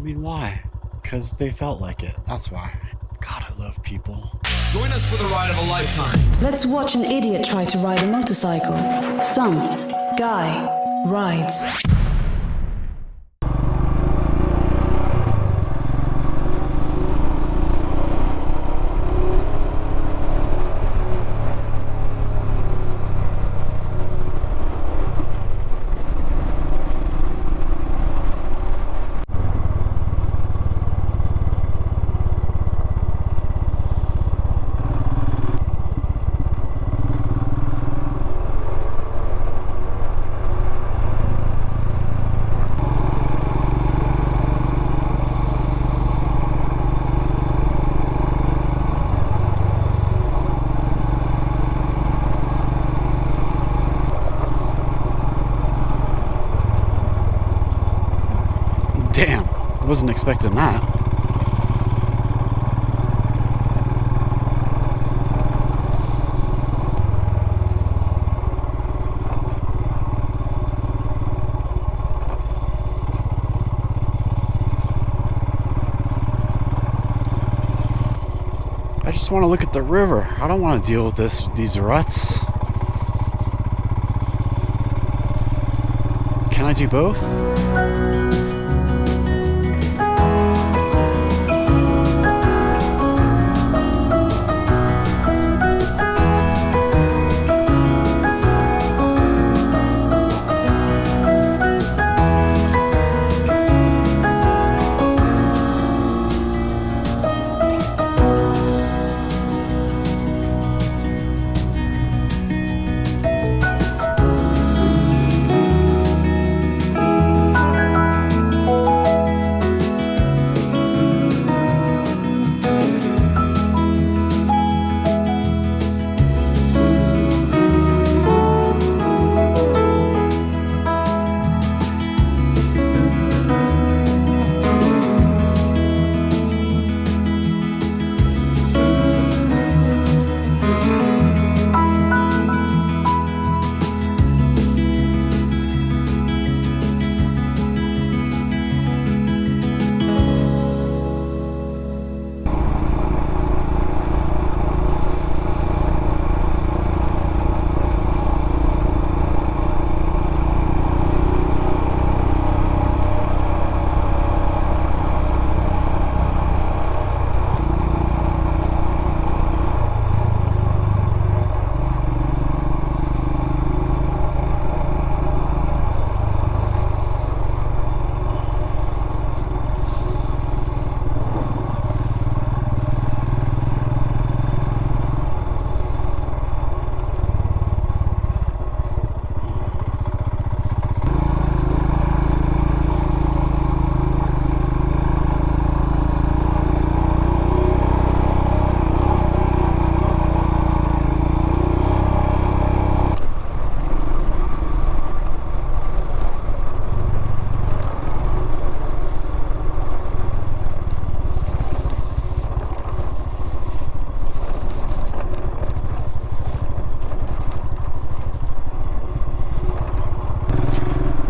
mean, why? Because they felt like it. That's why. God, I love people. Join us for the ride of a lifetime. Let's watch an idiot try to ride a motorcycle. Some guy rides. Damn, I wasn't expecting that. I just want to look at the river. I don't want to deal with these ruts. Can I do both?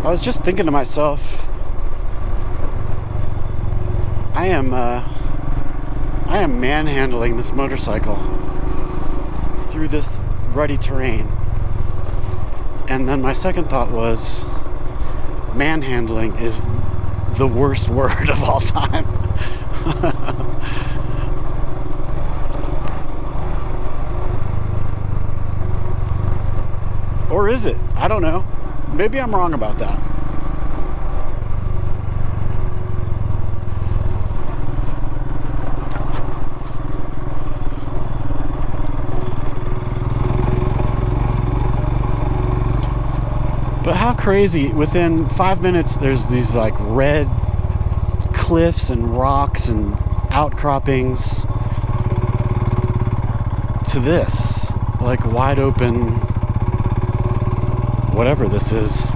I was just thinking to myself, I am manhandling this motorcycle through this rutty terrain. And then my second thought was, manhandling is the worst word of all time. Or is it? I don't know. Maybe I'm wrong about that. But how crazy, within 5 minutes there's these like red cliffs and rocks and outcroppings to this, like wide open, whatever this is.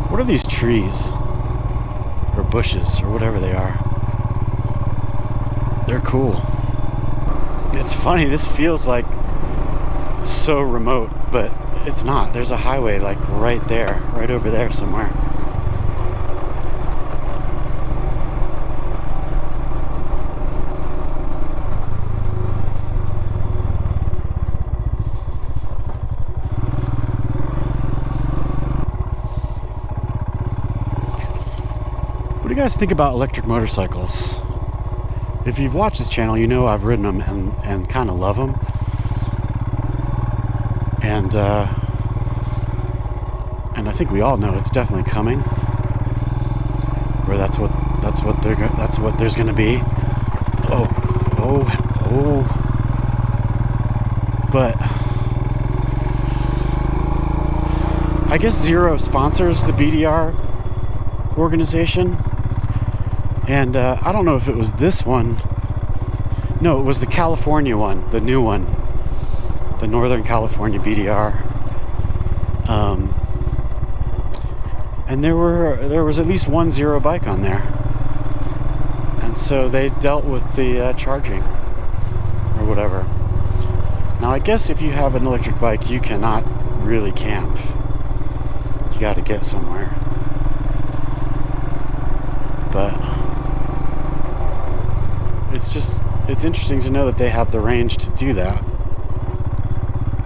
What are these trees? Or bushes, or whatever they are. They're cool. It's funny, this feels like so remote, but it's not. There's a highway like right there, right over there somewhere. guys think about electric motorcycles? If you've watched this channel, you know I've ridden them and kind of love them. And I think we all know it's definitely coming. Where that's what there's going to be. Oh. But I guess Zero sponsors the BDR organization, and I don't know if it was this one. No, it was the California one, the new one, the Northern California BDR. And there was at least one Zero bike on there, and so they dealt with the charging or whatever. Now I guess if you have an electric bike, you cannot really camp. You got to get somewhere. But it's interesting to know that they have the range to do that.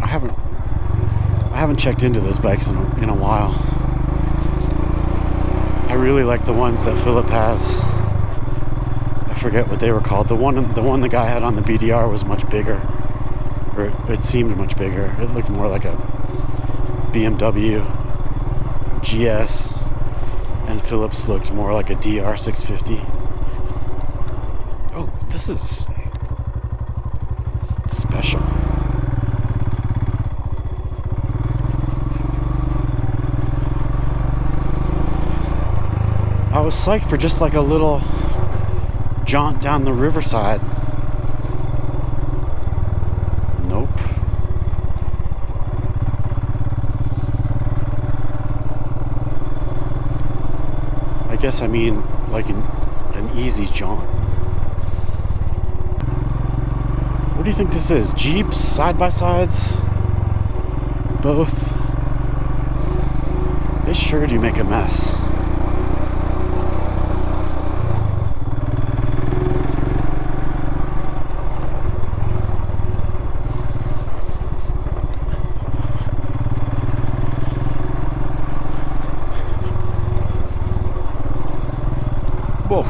I haven't checked into those bikes in a while. I really like the ones that Philip has. I forget what they were called. The one the guy had on the BDR was much bigger, or it seemed much bigger. It looked more like a BMW GS, and Phillips looked more like a DR 650. Oh, this is special. I was psyched for just like a little jaunt down the riverside. Nope. I guess I mean like an easy jaunt. What do you think this is? Jeeps? Side-by-sides? Both? They sure do make a mess. Whoa,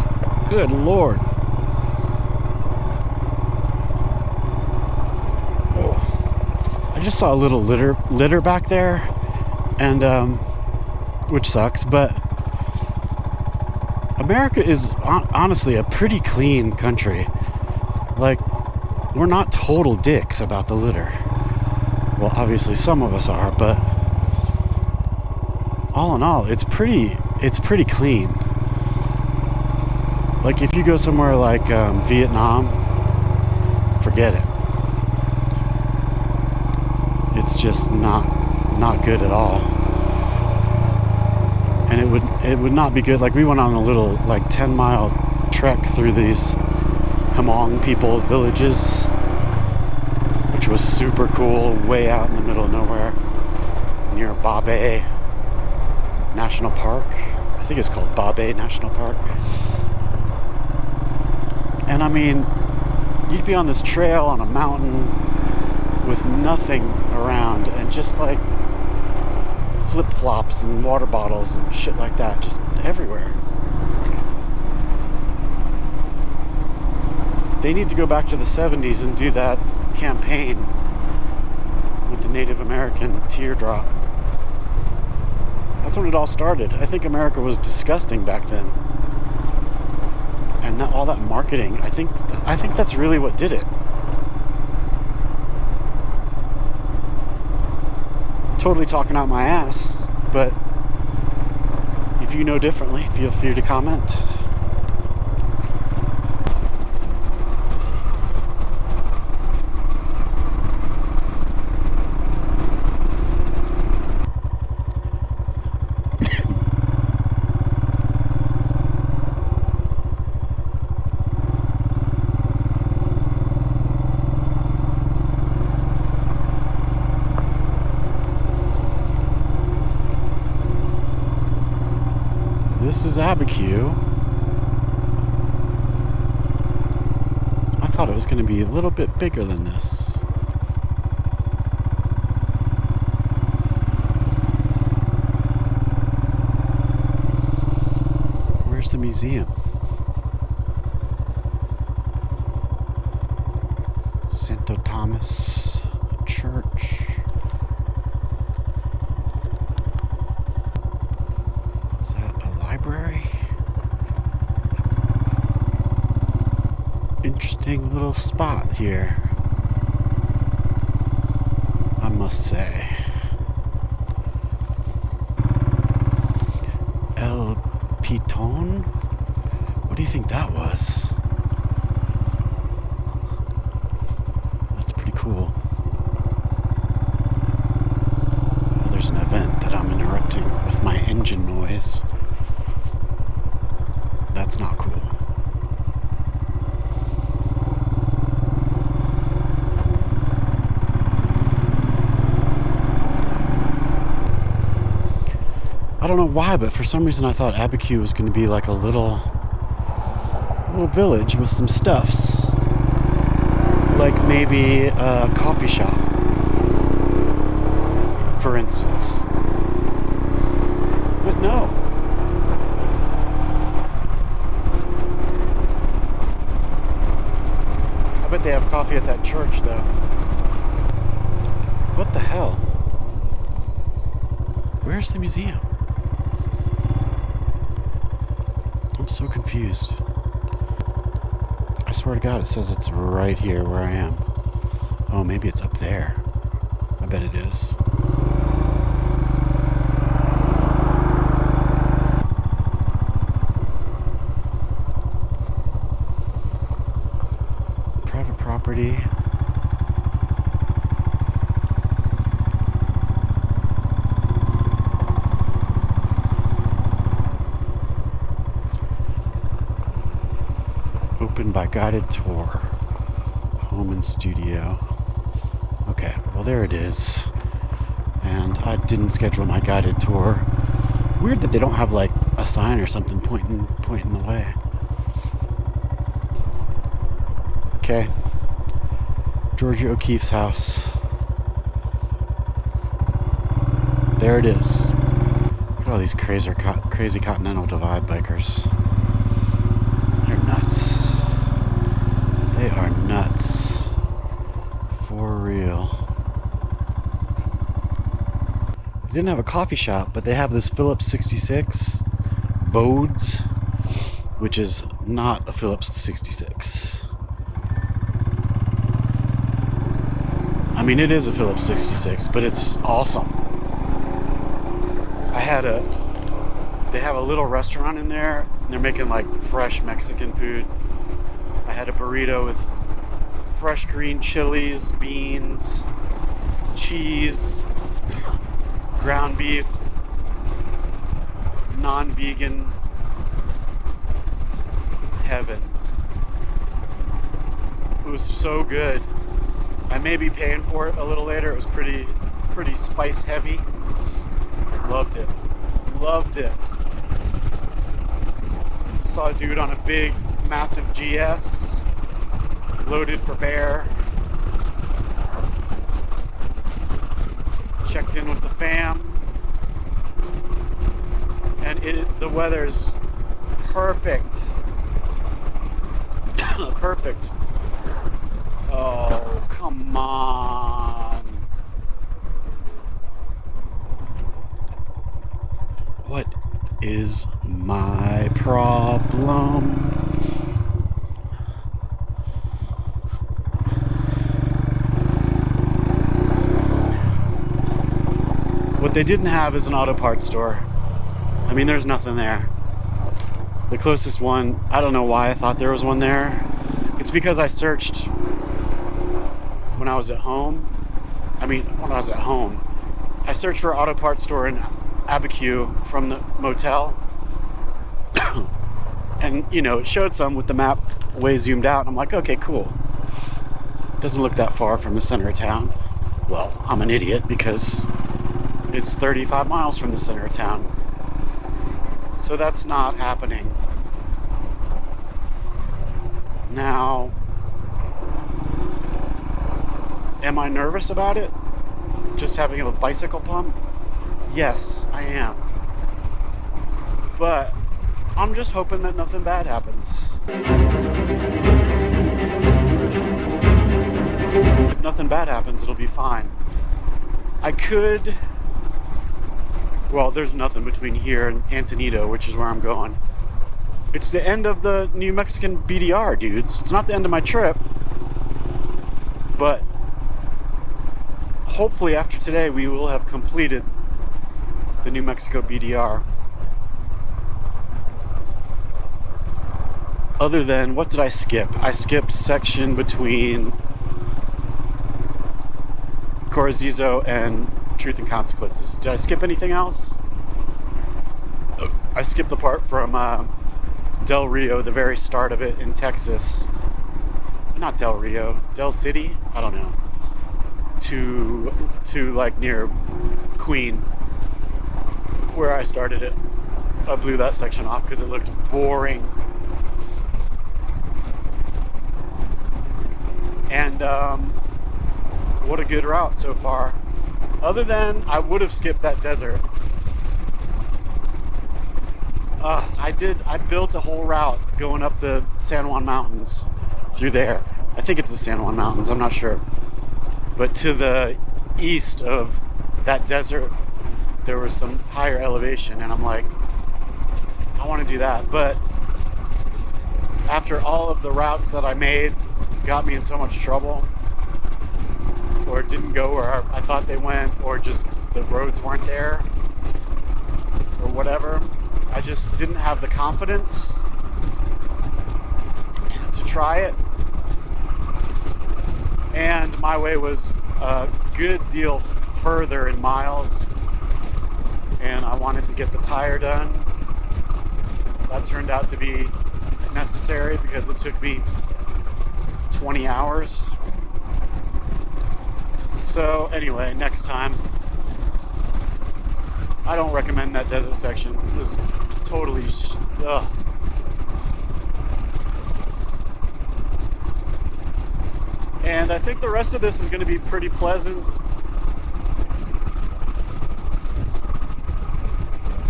good Lord. Oh. I just saw a little litter back there, and which sucks, but America is honestly a pretty clean country. Like, we're not total dicks about the litter. Well, obviously some of us are, but all in all, it's pretty clean. Like, if you go somewhere like Vietnam, forget it. It's just not good at all. And it would not be good. Like, we went on a little like 10-mile trek through these Hmong people villages, which was super cool, way out in the middle of nowhere, near Ba Bay National Park. I think it's called Ba Bay National Park. And I mean, you'd be on this trail on a mountain with nothing around, and just like flip-flops and water bottles and shit like that, just everywhere. They need to go back to the 70s and do that campaign with the Native American teardrop. That's when it all started. I think America was disgusting back then. And all that marketing, I think that's really what did it. Totally talking out my ass, but if you know differently, feel free to comment. This is Abiquiu. I thought it was going to be a little bit bigger than this. Where's the museum? Santo Thomas Church. Is that a library? Interesting little spot here, I must say. El Piton? What do you think that was? That's pretty cool. Oh, there's an event that I'm interrupting with my engine noise. That's not cool. I don't know why, but for some reason I thought Abiquiu was going to be like a little village with some stuffs. Like maybe a coffee shop, for instance. But no. I bet they have coffee at that church, though. What the hell? Where's the museum? I'm so confused. I swear to God, it says it's right here where I am. Oh, maybe it's up there. I bet it is. Private property. Open by guided tour. Home and studio. Okay, well there it is. And I didn't schedule my guided tour. Weird that they don't have like a sign or something pointing the way. Okay. Georgia O'Keeffe's house. There it is. Look at all these crazy Continental Divide bikers. They're nuts. They are nuts. For real. They didn't have a coffee shop, but they have this Phillips 66 Bodes, which is not a Phillips 66. I mean, it is a Phillips 66, but it's awesome. They have a little restaurant in there, and they're making like fresh Mexican food. I had a burrito with fresh green chilies, beans, cheese, ground beef, non-vegan heaven. It was so good. I may be paying for it a little later. It was pretty spice heavy. Loved it. Loved it. Saw a dude on a big, massive GS, loaded for bear. Checked in with the fam. And the weather's perfect. Perfect. Oh, come on. What is my problem? What they didn't have is an auto parts store. I mean, there's nothing there. The closest one, I don't know why I thought there was one there. It's because I searched when I was at home. I searched for auto parts store in Abiquiu from the motel. And, it showed some with the map way zoomed out. I'm like, okay, cool. Doesn't look that far from the center of town. Well, I'm an idiot because it's 35 miles from the center of town. So that's not happening. Now, am I nervous about it? Just having a bicycle pump? Yes, I am. But I'm just hoping that nothing bad happens. If nothing bad happens, it'll be fine. I could... Well, there's nothing between here and Antonito, which is where I'm going. It's the end of the New Mexican BDR, dudes. It's not the end of my trip. But hopefully after today, we will have completed the New Mexico BDR. Other than, what did I skip? I skipped section between Corazizo and Truth and Consequences. Did I skip anything else? I skipped the part from Del Rio, the very start of it in Texas. Not Del Rio, Del City? I don't know. To like near Queen, where I started it. I blew that section off because it looked boring. And what a good route so far. Other than I would have skipped that desert. I built a whole route going up the San Juan Mountains through there. I think it's the San Juan Mountains, I'm not sure. But to the east of that desert, there was some higher elevation, and I'm like, I want to do that. But after all of the routes that I made got me in so much trouble, or didn't go where I thought they went, or just the roads weren't there, or whatever, I just didn't have the confidence to try it. And my way was a good deal further in miles, and I wanted to get the tire done. That turned out to be necessary because it took me 20 hours. So anyway, next time. I don't recommend that desert section. It was totally ugh. And I think the rest of this is going to be pretty pleasant.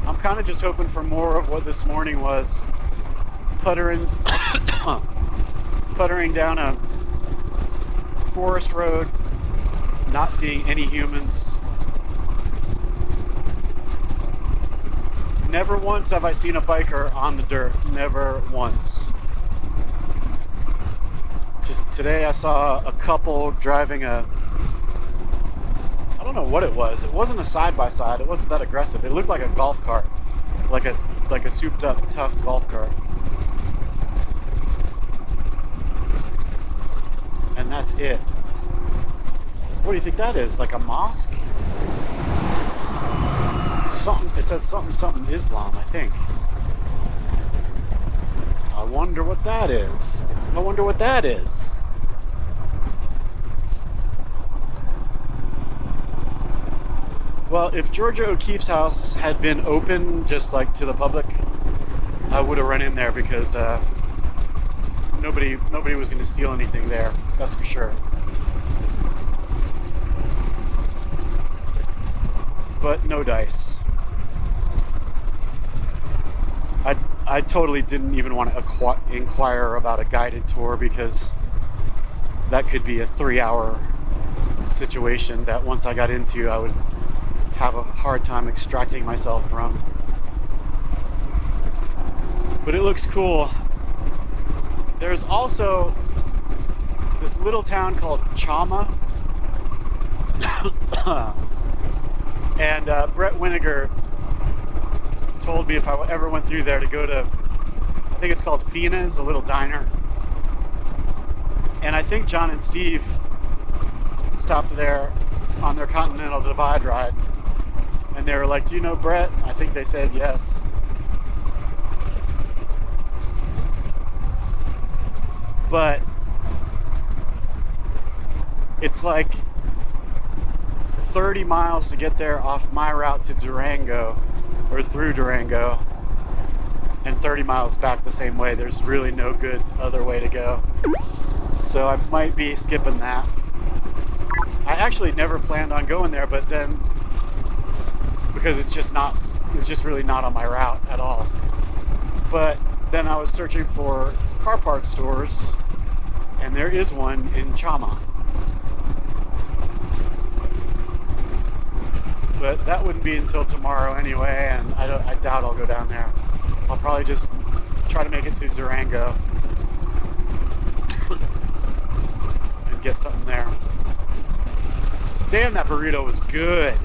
I'm kind of just hoping for more of what this morning was. Puttering down a forest road, not seeing any humans. Never once have I seen a biker on the dirt. Never once. Just today I saw a couple driving I don't know what it was. It wasn't a side-by-side. It wasn't that aggressive. It looked like a golf cart. Like a souped up, tough golf cart. And that's it. What do you think that is? Like a mosque? It said something Islam, I think. I wonder what that is. Well, if Georgia O'Keeffe's house had been open just like to the public, I would have run in there because nobody was going to steal anything there. That's for sure. But no dice. I totally didn't even want to inquire about a guided tour because that could be a 3-hour situation that once I got into, I would have a hard time extracting myself from. But it looks cool. There's also this little town called Chama. And Brett Winiger told me if I ever went through there to go to, I think it's called Fina's, a little diner. And I think John and Steve stopped there on their Continental Divide ride. And they were like, do you know Brett? I think they said yes. But it's like 30 miles to get there off my route to Durango, or through Durango, and 30 miles back the same way. There's really no good other way to go. So I might be skipping that. I actually never planned on going there, but then, because it's just really not on my route at all. But then I was searching for car parts stores, and there is one in Chama. But that wouldn't be until tomorrow anyway, and I doubt I'll go down there. I'll probably just try to make it to Durango and get something there. Damn, that burrito was good.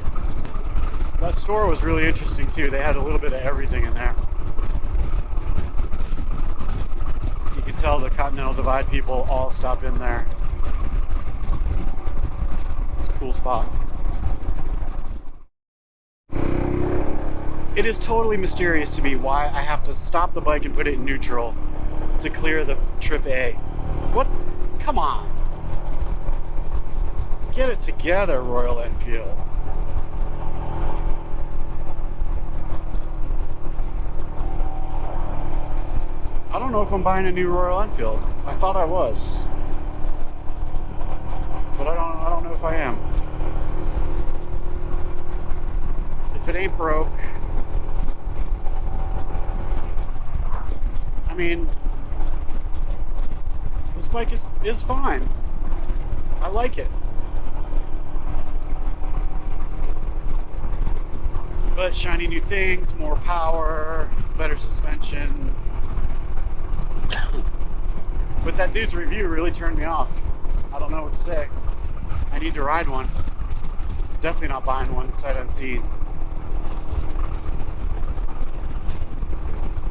That store was really interesting too. They had a little bit of everything in there. You could tell the Continental Divide people all stop in there. It's a cool spot. It is totally mysterious to me why I have to stop the bike and put it in neutral to clear the trip A. What? Come on. Get it together, Royal Enfield. I don't know if I'm buying a new Royal Enfield. I thought I was. But I don't know if I am. If it ain't broke, I mean, this bike is fine. I like it. But shiny new things, more power, better suspension. But that dude's review really turned me off. I don't know what to say. I need to ride one. Definitely not buying one sight unseen.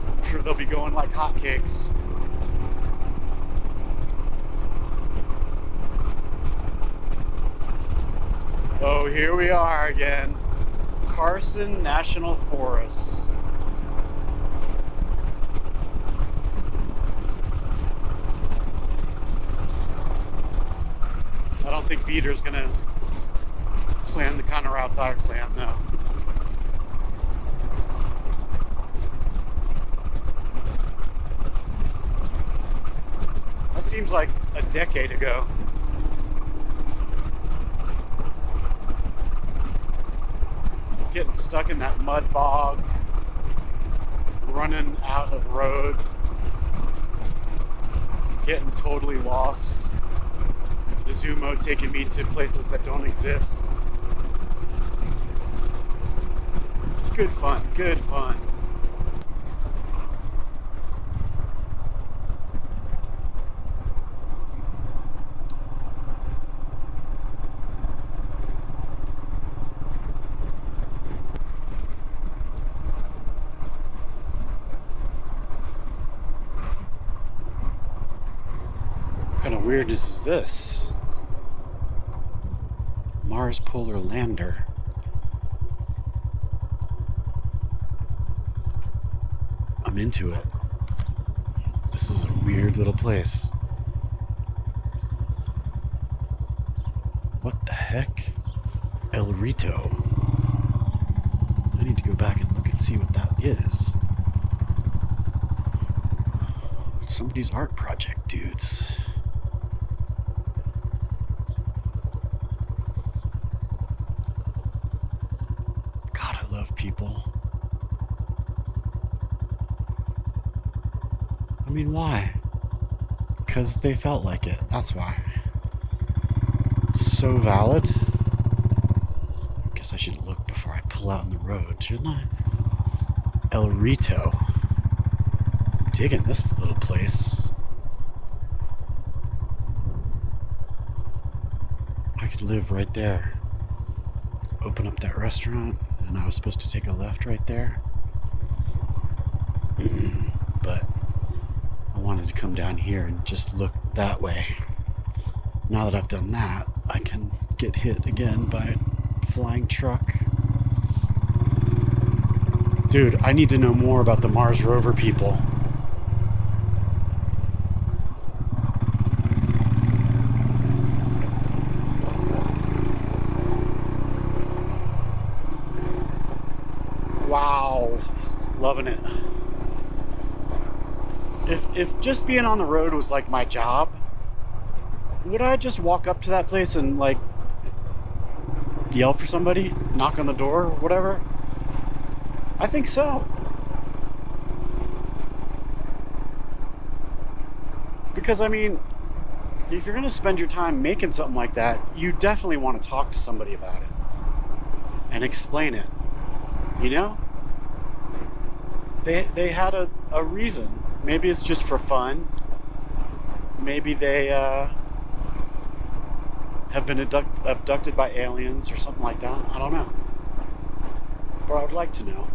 I'm sure they'll be going like hotcakes. Oh, here we are again. Carson National Forest. I don't think Peter's gonna plan the kind of routes I plan though. That seems like a decade ago. Getting stuck in that mud bog, running out of road, getting totally lost. The zoom mode taking me to places that don't exist. Good fun, good fun. What kind of weirdness is this? Mars Polar Lander. I'm into it. This is a weird little place. What the heck? El Rito. I need to go back and look and see what that is. Somebody's art project, dudes. God, I love people. I mean, why? Because they felt like it. That's why. So valid. Guess I should look before I pull out on the road, shouldn't I? El Rito. Digging this little place. I could live right there. Open up that restaurant, and I was supposed to take a left right there. But I wanted to come down here and just look that way. Now that I've done that, I can get hit again by a flying truck. Dude, I need to know more about the Mars rover people. Wow, loving it. If just being on the road was like my job, would I just walk up to that place and like yell for somebody, knock on the door, whatever? I think so. Because, I mean, if you're going to spend your time making something like that, you definitely want to talk to somebody about it and explain it. You know? They had a reason. Maybe it's just for fun. Maybe they have been abducted by aliens or something like that. I don't know. But I would like to know.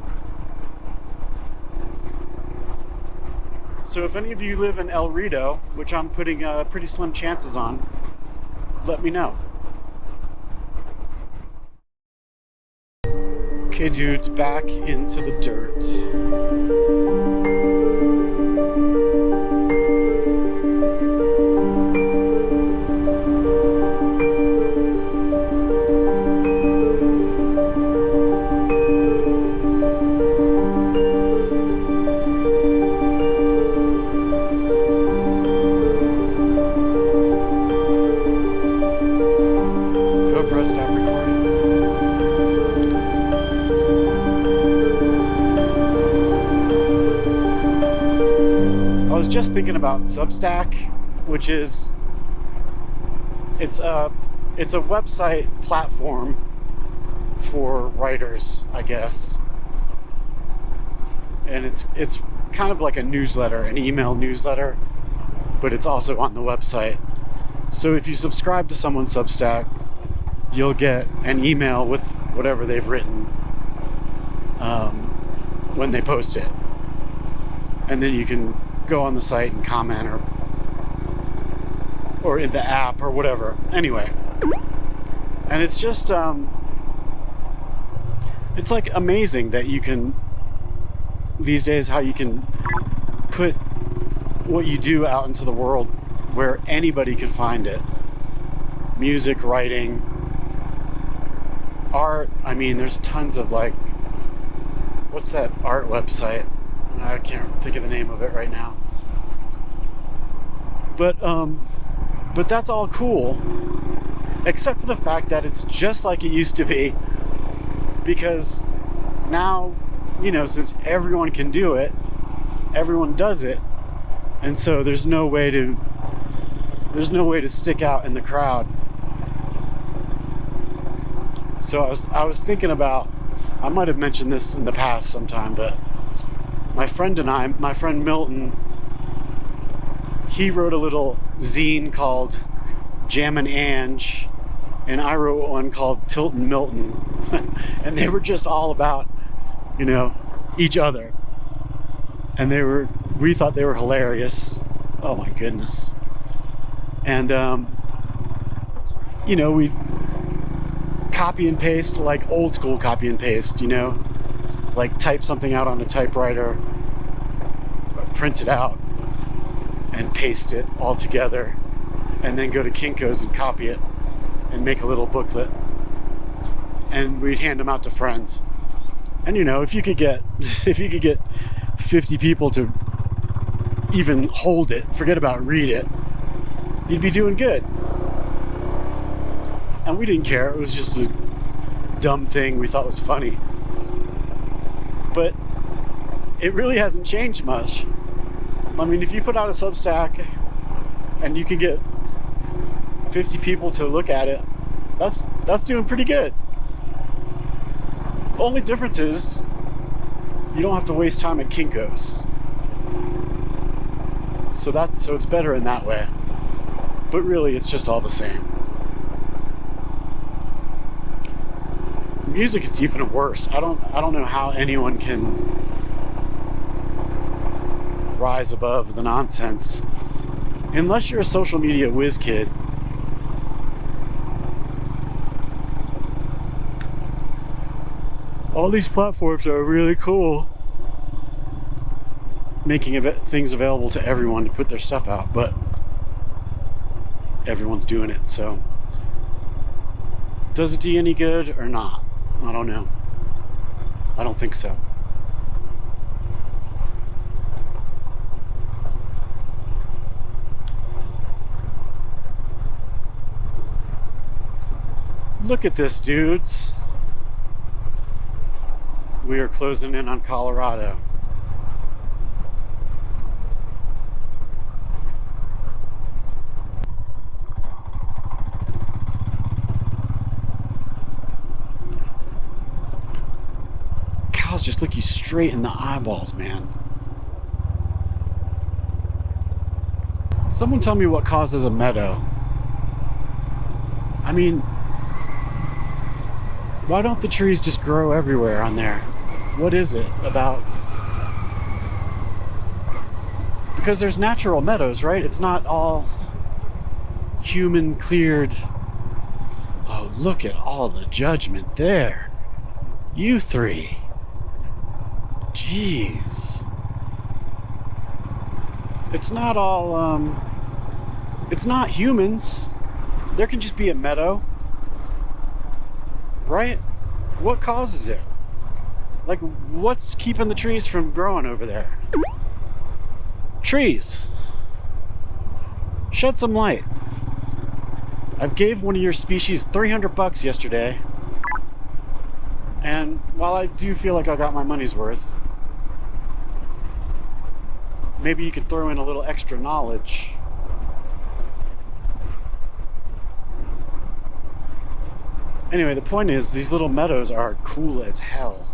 So if any of you live in El Rito, which I'm putting pretty slim chances on, let me know. Okay, dudes, back into the dirt. Just thinking about Substack, which is it's a website platform for writers, I guess, and it's kind of like a newsletter, an email newsletter, but it's also on the website. So if you subscribe to someone's Substack, you'll get an email with whatever they've written when they post it, and then you can go on the site and comment or in the app or whatever. Anyway, and it's just it's like amazing that you can these days how you can put what you do out into the world where anybody can find it. Music, writing, art. I mean, there's tons of, like, what's that art website? I can't think of the name of it right now. But that's all cool, except for the fact that it's just like it used to be, because now, you know, since everyone can do it, everyone does it, and so there's no way to stick out in the crowd. So I was thinking about, I might have mentioned this in the past sometime, but my friend Milton, he wrote a little zine called Jammin, and I wrote one called Tiltin, Milton, and they were just all about, you know, each other, and we thought they were hilarious. Oh my goodness. And you know, we copy and paste, like old school copy and paste, you know, like type something out on a typewriter, print it out, and paste it all together, and then go to Kinko's and copy it and make a little booklet, and we'd hand them out to friends. And you know, if you could get 50 people to even hold it, forget about read it, you'd be doing good. And we didn't care. It was just a dumb thing we thought was funny, but it really hasn't changed much. I mean, if you put out a Substack and you can get 50 people to look at it, that's doing pretty good. The only difference is you don't have to waste time at Kinko's. So it's better in that way. But really, it's just all the same. Music is even worse. I don't know how anyone can rise above the nonsense unless you're a social media whiz kid. All these platforms are really cool, making things available to everyone to put their stuff out, but everyone's doing it. So does it do you any good or not? I don't know. I don't think so. Look at this, dudes. We are closing in on Colorado. cows just look you straight in the eyeballs, man. Someone tell me what causes a meadow. I mean, why don't the trees just grow everywhere on there? What is it about? Because there's natural meadows, right? It's not all human cleared. Oh, look at all the judgment there. You three. Jeez. It's not all, it's not humans. There can just be a meadow. Right? What causes it? Like, what's keeping the trees from growing over there? Trees. Shed some light. I gave one of your species $300 yesterday. And while I do feel like I got my money's worth, maybe you could throw in a little extra knowledge. Anyway, the point is, these little meadows are cool as hell.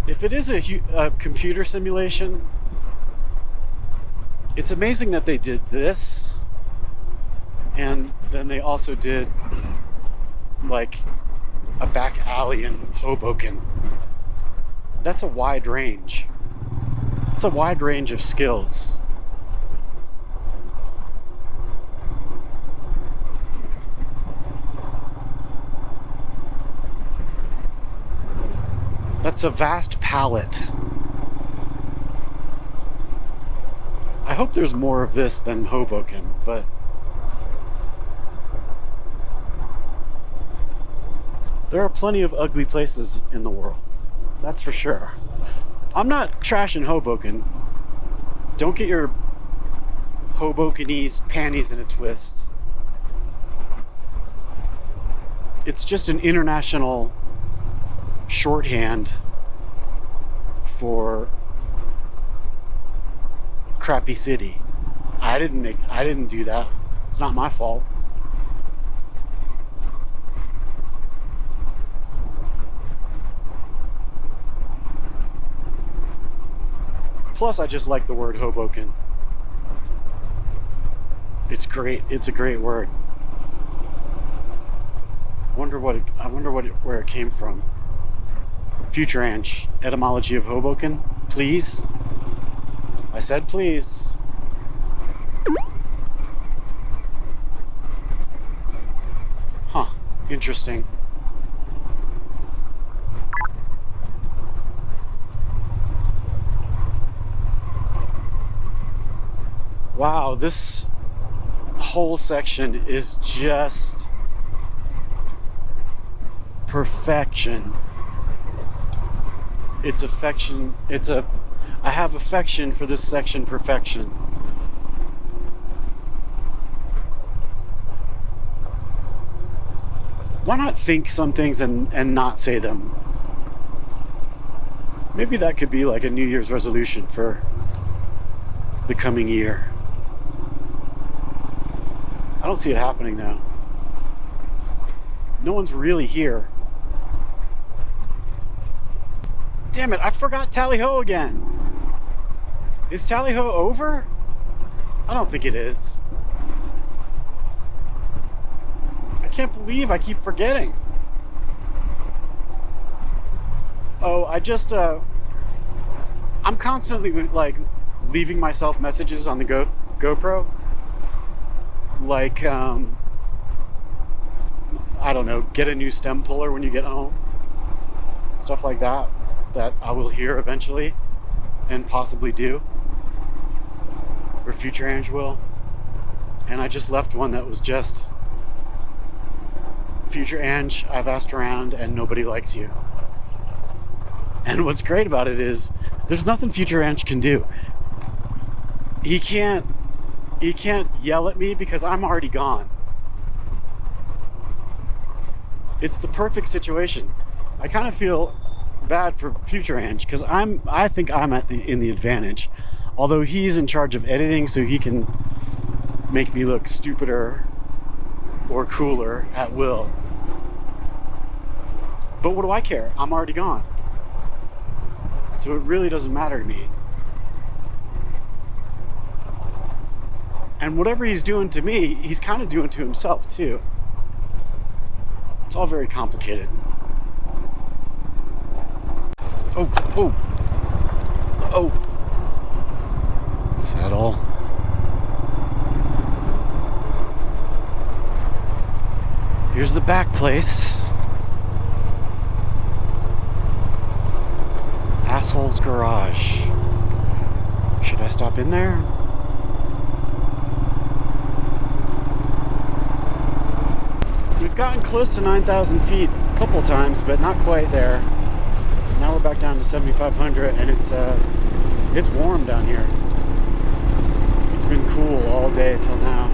If it is a computer simulation, it's amazing that they did this, and then they also did like a back alley in Hoboken. That's a wide range. It's a wide range of skills. That's a vast palette. I hope there's more of this than Hoboken, but there are plenty of ugly places in the world. That's for sure. I'm not trashing Hoboken. Don't get your Hobokenese panties in a twist. It's just an international shorthand for crappy city. I didn't do that. It's not my fault. Plus, I just like the word Hoboken. It's great. It's a great word. I wonder where it came from. Future Ange, etymology of Hoboken, please. I said please. Huh, interesting. Wow, this whole section is just perfection. It's affection. I have affection for this section perfection. Why not think some things and not say them? Maybe that could be like a New Year's resolution for the coming year. I don't see it happening though. No one's really here. Damn it, I forgot Tallyho again. Is Tallyho over? I don't think it is. I can't believe I keep forgetting. Oh, I'm constantly like leaving myself messages on the GoPro. Like, I don't know, get a new stem puller when you get home. Stuff like that I will hear eventually and possibly do. Or Future Ange will. And I just left one that was just Future Ange, I've asked around and nobody likes you. And what's great about it is there's nothing Future Ange can do. He can't yell at me because I'm already gone. It's the perfect situation. I kind of feel bad for Future Ange because I think I'm in the advantage. Although he's in charge of editing, so he can make me look stupider or cooler at will. But what do I care? I'm already gone. So it really doesn't matter to me. And whatever he's doing to me, he's kind of doing to himself too. It's all very complicated. Oh. Settle. Here's the back place. Asshole's garage. Should I stop in there? We've gotten close to 9,000 feet a couple times, but not quite there. Now we're back down to 7,500, and it's warm down here. It's been cool all day till now.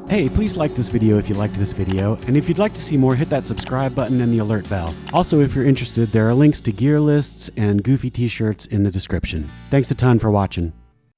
Hey, please like this video if you liked this video, and if you'd like to see more, hit that subscribe button and the alert bell. Also, if you're interested, there are links to gear lists and goofy t-shirts in the description. Thanks a ton for watching.